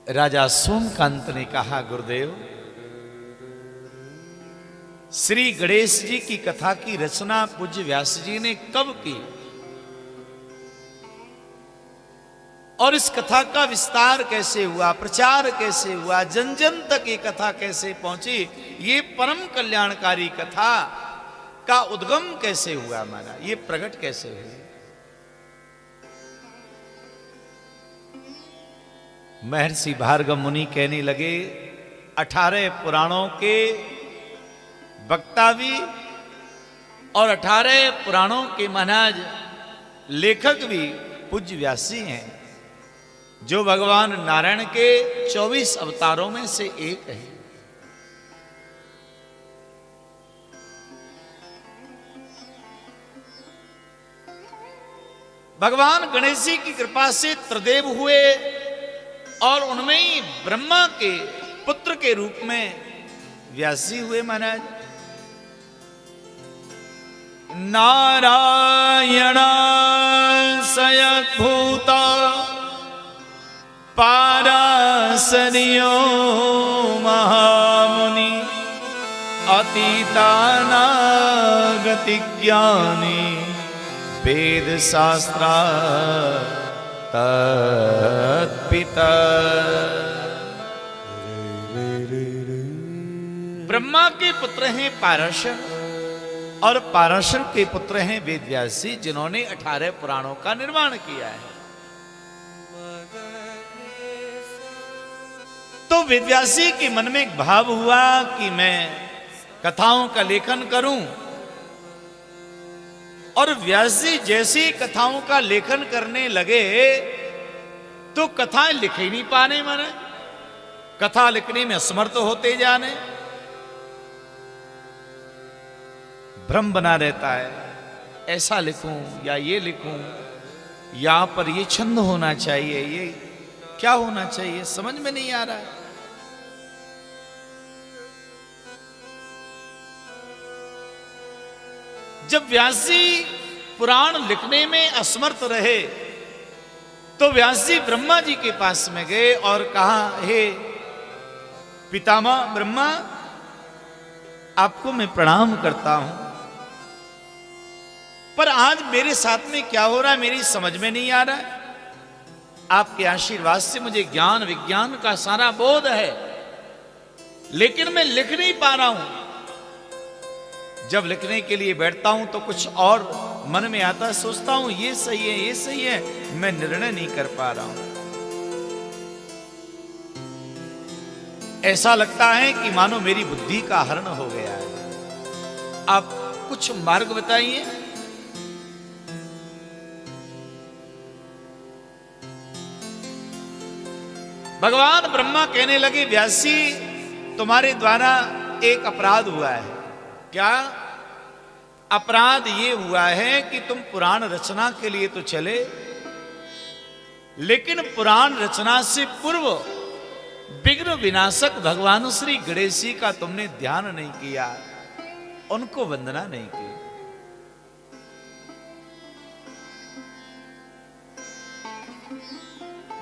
राजा सोमकांत ने कहा, गुरुदेव, श्री गणेश जी की कथा की रचना पूज्य व्यास जी ने कब की और इस कथा का विस्तार कैसे हुआ, प्रचार कैसे हुआ, जन जन तक ये कथा कैसे पहुंची, ये परम कल्याणकारी कथा का उद्गम कैसे हुआ, हमारा ये प्रकट कैसे हुई। महर्षि भार्गव मुनि कहने लगे, 18 पुराणों के वक्ता भी और 18 पुराणों के महाराज लेखक भी पूज्य व्यास जी हैं, जो भगवान नारायण के 24 अवतारों में से एक है। भगवान गणेश जी की कृपा से त्रिदेव हुए और उनमें ही ब्रह्मा के पुत्र के रूप में व्यास जी हुए महाराज। नारायण सयभूता पाराशर्यो महामुनि अतीतानागति ज्ञानी वेद शास्त्रा तत्पिता। ब्रह्मा के पुत्र हैं पाराशर और पाराशर के पुत्र हैं वेदव्यास जी, जिन्होंने 18 पुराणों का निर्माण किया है। तो वेदव्यास जी के मन में एक भाव हुआ कि मैं कथाओं का लेखन करूं, और व्यास जी जैसे कथाओं का लेखन करने लगे तो कथाएं लिख ही नहीं पाने, माने कथा लिखने में असमर्थ होते जाने, भ्रम बना रहता है, ऐसा लिखूं या ये लिखूं, यहां पर ये छंद होना चाहिए, ये क्या होना चाहिए, समझ में नहीं आ रहा है। जब व्यास जी पुराण लिखने में असमर्थ रहे तो व्यास जी ब्रह्मा जी के पास में गए और कहा, हे पितामह ब्रह्मा, आपको मैं प्रणाम करता हूं, पर आज मेरे साथ में क्या हो रहा है मेरी समझ में नहीं आ रहा है। आपके आशीर्वाद से मुझे ज्ञान विज्ञान का सारा बोध है, लेकिन मैं लिख नहीं पा रहा हूं। जब लिखने के लिए बैठता हूं तो कुछ और मन में आता है, सोचता हूं ये सही है, ये सही है, मैं निर्णय नहीं कर पा रहा हूं। ऐसा लगता है कि मानो मेरी बुद्धि का हरण हो गया है। आप कुछ मार्ग बताइए। भगवान ब्रह्मा कहने लगे, व्यास जी, तुम्हारे द्वारा एक अपराध हुआ है। क्या अपराध ये हुआ है कि तुम पुराण रचना के लिए तो चले, लेकिन पुराण रचना से पूर्व विघ्न विनाशक भगवान श्री गणेश जी का तुमने ध्यान नहीं किया, उनको वंदना नहीं की।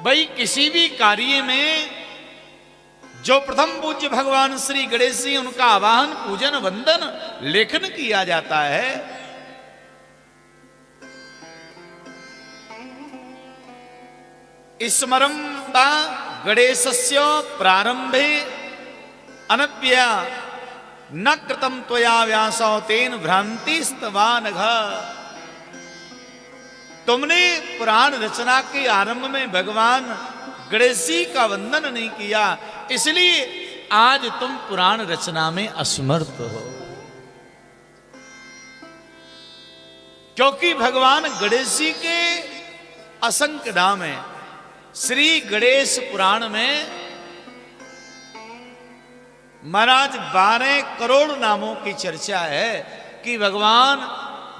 भाई, किसी भी कार्य में जो प्रथम पूज्य भगवान श्री गणेश जी, उनका आवाहन, पूजन, वंदन, लेखन किया जाता है। स्मरंता गणेशस्य प्रारंभे अनव्यया न कृतं त्वया व्यासो तेन भ्रांतिस्तवानघ। तुमने पुराण रचना के आरंभ में भगवान गणेश जी का वंदन नहीं किया, इसलिए आज तुम पुराण रचना में असमर्थ हो। क्योंकि भगवान गणेश जी के असंख्य नाम है। श्री गणेश पुराण में महाराज 12 करोड़ नामों की चर्चा है कि भगवान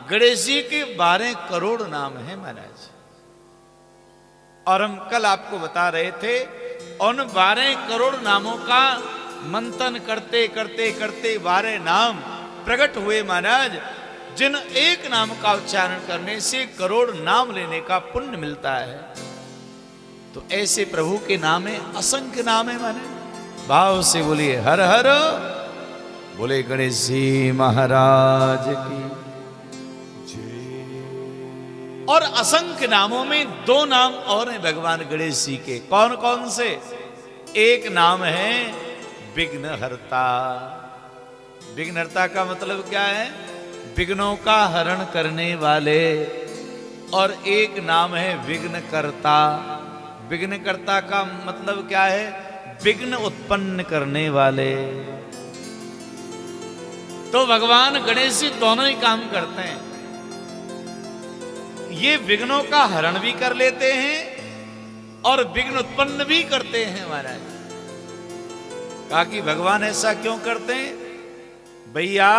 गणेश जी के 12 करोड़ नाम हैं महाराज। और हम कल आपको बता रहे थे, उन 12 करोड़ नामों का मंथन करते करते करते 12 नाम प्रकट हुए महाराज, जिन एक नाम का उच्चारण करने से करोड़ नाम लेने का पुण्य मिलता है। तो ऐसे प्रभु के नाम है, असंख्य नाम है माने। भाव से बोलिए हर हर, बोले गणेश जी महाराज की जय। और असंख्य नामों में दो नाम और हैं भगवान गणेश जी के। कौन कौन से? एक नाम है विघ्नहर्ता। विघ्नहर्ता का मतलब क्या है? विघ्नों का हरण करने वाले। और एक नाम है विघ्नकर्ता। विघ्नकर्ता का मतलब क्या है? विघ्न उत्पन्न करने वाले। तो भगवान गणेश जी दोनों ही काम करते हैं। ये विघ्नों का हरण भी कर लेते हैं और विघ्न उत्पन्न भी करते हैं महाराज। कहा कि भगवान ऐसा क्यों करते हैं? भैया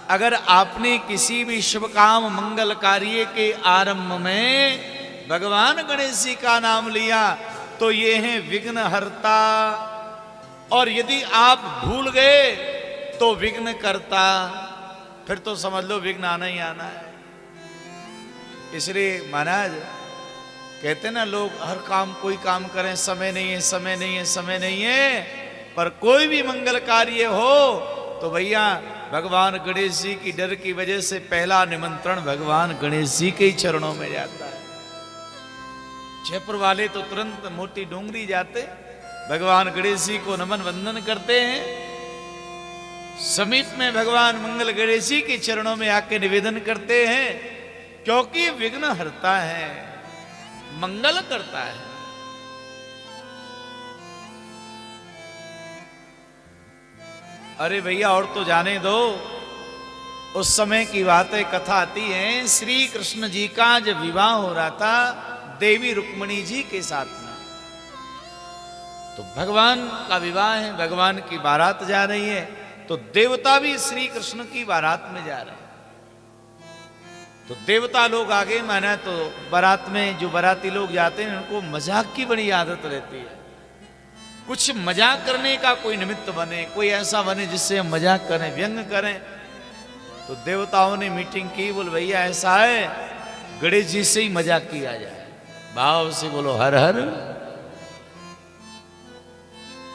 अगर आपने किसी भी शुभ काम मंगल कार्य के आरंभ में भगवान गणेश जी का नाम लिया तो ये हैं विघ्नहर्ता। और यदि आप भूल गए तो विघ्न करता। फिर तो समझ लो विघ्न आना ही आना है। इसलिए महाराज कहते ना लोग हर काम कोई काम करें, समय नहीं है, समय नहीं है, समय नहीं है। पर कोई भी मंगल कार्य हो तो भैया भगवान गणेश जी की डर की वजह से पहला निमंत्रण भगवान गणेश जी के ही चरणों में जाता है। जयपुर वाले तो तुरंत मोटी डोंगरी जाते, भगवान गणेश जी को नमन वंदन करते हैं। समीप में भगवान मंगल गणेश जी के चरणों में आके निवेदन करते हैं, क्योंकि विघ्न हरता है, मंगल करता है। अरे भैया और तो जाने दो, उस समय की बातें कथा आती है। श्री कृष्ण जी का जब विवाह हो रहा था देवी रुक्मिणी जी के साथ में, तो भगवान का विवाह है, भगवान की बारात जा रही है, तो देवता भी श्री कृष्ण की बारात में जा रहे हैं। तो देवता लोग आगे माना, तो बारात में जो बाराती लोग जाते हैं उनको मजाक की बड़ी आदत रहती है। कुछ मजाक करने का कोई निमित्त बने, कोई ऐसा बने जिससे हम मजाक करें, व्यंग करें। तो देवताओं ने मीटिंग की, बोल भैया ऐसा है गणेश जी से ही मजाक किया जाए। भाव से बोलो हर हर